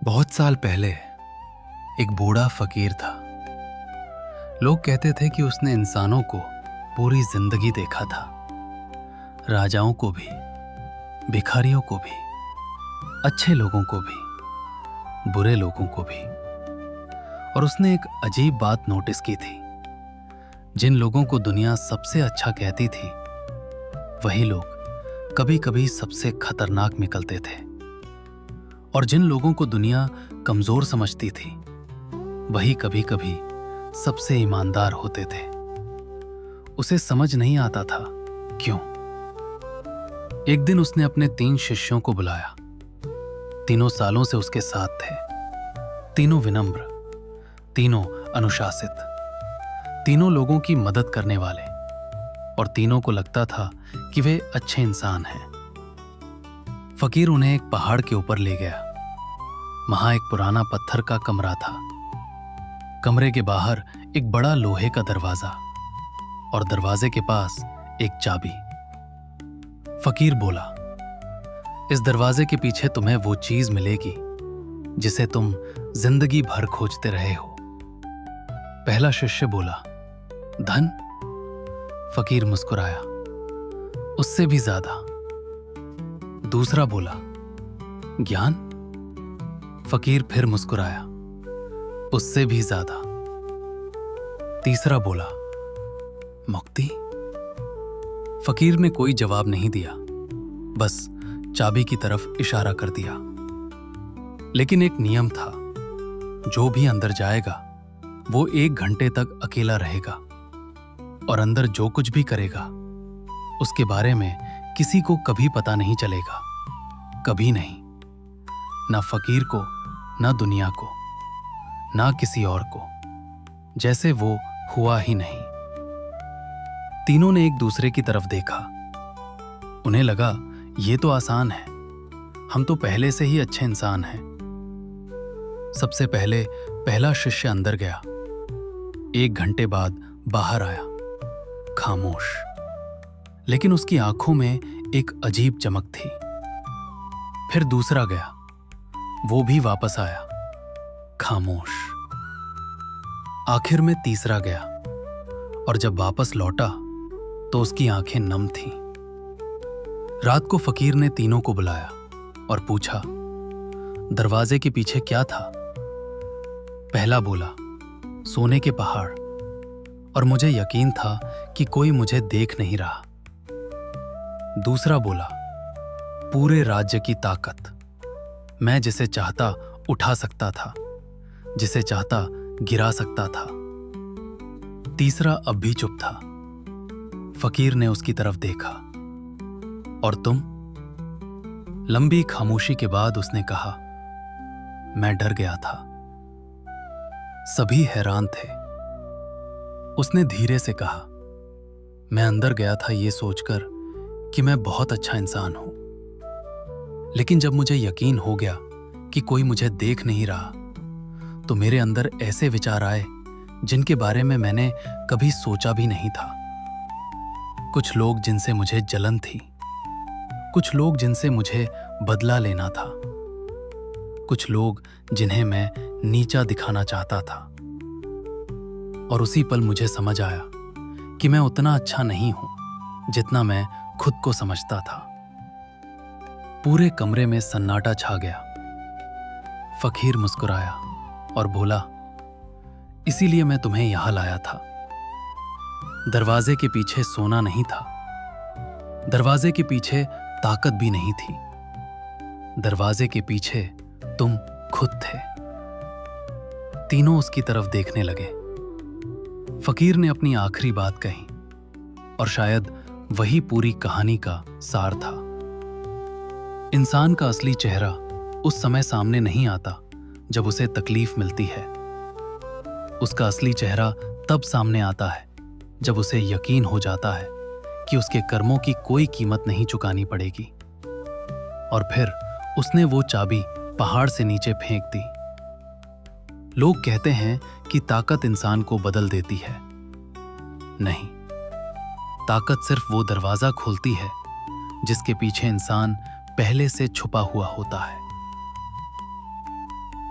बहुत साल पहले एक बूढ़ा फकीर था। लोग कहते थे कि उसने इंसानों को पूरी जिंदगी देखा था, राजाओं को भी, भिखारियों को भी, अच्छे लोगों को भी, बुरे लोगों को भी। और उसने एक अजीब बात नोटिस की थी। जिन लोगों को दुनिया सबसे अच्छा कहती थी, वही लोग कभी कभी सबसे खतरनाक निकलते थे। और जिन लोगों को दुनिया कमजोर समझती थी, वही कभी कभी सबसे ईमानदार होते थे। उसे समझ नहीं आता था क्यों। एक दिन उसने अपने 3 शिष्यों को बुलाया। तीनों सालों से उसके साथ थे। तीनों विनम्र, तीनों अनुशासित, तीनों लोगों की मदद करने वाले, और तीनों को लगता था कि वे अच्छे इंसान हैं। फकीर उन्हें एक पहाड़ के ऊपर ले गया। वहां एक पुराना पत्थर का कमरा था। कमरे के बाहर एक बड़ा लोहे का दरवाजा, और दरवाजे के पास एक चाबी। फकीर बोला, इस दरवाजे के पीछे तुम्हें वो चीज मिलेगी जिसे तुम जिंदगी भर खोजते रहे हो। पहला शिष्य बोला, धन? फकीर मुस्कुराया, उससे भी ज्यादा। दूसरा बोला, ज्ञान? फकीर फिर मुस्कुराया, उससे भी ज्यादा। तीसरा बोला, मुक्ति? फकीर ने कोई जवाब नहीं दिया, बस चाबी की तरफ इशारा कर दिया। लेकिन एक नियम था, जो भी अंदर जाएगा वो 1 घंटे तक अकेला रहेगा, और अंदर जो कुछ भी करेगा उसके बारे में किसी को कभी पता नहीं चलेगा। कभी नहीं, ना फकीर को, ना दुनिया को, ना किसी और को, जैसे वो हुआ ही नहीं। तीनों ने एक दूसरे की तरफ देखा। उन्हें लगा, ये तो आसान है, हम तो पहले से ही अच्छे इंसान हैं। सबसे पहले पहला शिष्य अंदर गया। 1 घंटे बाद बाहर आया, खामोश, लेकिन उसकी आंखों में एक अजीब चमक थी। फिर दूसरा गया, वो भी वापस आया, खामोश। आखिर में तीसरा गया, और जब वापस लौटा तो उसकी आंखें नम थीं। रात को फकीर ने तीनों को बुलाया और पूछा, दरवाजे के पीछे क्या था? पहला बोला, सोने के पहाड़, और मुझे यकीन था कि कोई मुझे देख नहीं रहा। दूसरा बोला, पूरे राज्य की ताकत, मैं जिसे चाहता उठा सकता था, जिसे चाहता गिरा सकता था। तीसरा अब भी चुप था। फकीर ने उसकी तरफ देखा, और तुम? लंबी खामोशी के बाद उसने कहा, मैं डर गया था। सभी हैरान थे। उसने धीरे से कहा, मैं अंदर गया था ये सोचकर कि मैं बहुत अच्छा इंसान हूं, लेकिन जब मुझे यकीन हो गया कि कोई मुझे देख नहीं रहा, तो मेरे अंदर ऐसे विचार आए जिनके बारे में मैंने कभी सोचा भी नहीं था। कुछ लोग जिनसे मुझे जलन थी, कुछ लोग जिनसे मुझे बदला लेना था, कुछ लोग जिन्हें मैं नीचा दिखाना चाहता था। और उसी पल मुझे समझ आया कि मैं उतना अच्छा नहीं हूं जितना मैं खुद को समझता था। पूरे कमरे में सन्नाटा छा गया। फकीर मुस्कुराया और बोला, इसीलिए मैं तुम्हें यहां लाया था। दरवाजे के पीछे सोना नहीं था, दरवाजे के पीछे ताकत भी नहीं थी, दरवाजे के पीछे तुम खुद थे। तीनों उसकी तरफ देखने लगे। फकीर ने अपनी आखिरी बात कही, और शायद वही पूरी कहानी का सार था। इंसान का असली चेहरा उस समय सामने नहीं आता जब उसे तकलीफ मिलती है। उसका असली चेहरा तब सामने आता है जब उसे यकीन हो जाता है कि उसके कर्मों की कोई कीमत नहीं चुकानी पड़ेगी। और फिर उसने वो चाबी पहाड़ से नीचे फेंक दी। लोग कहते हैं कि ताकत इंसान को बदल देती है। नहीं, ताकत सिर्फ वो दरवाजा खोलती है जिसके पीछे इंसान पहले से छुपा हुआ होता है।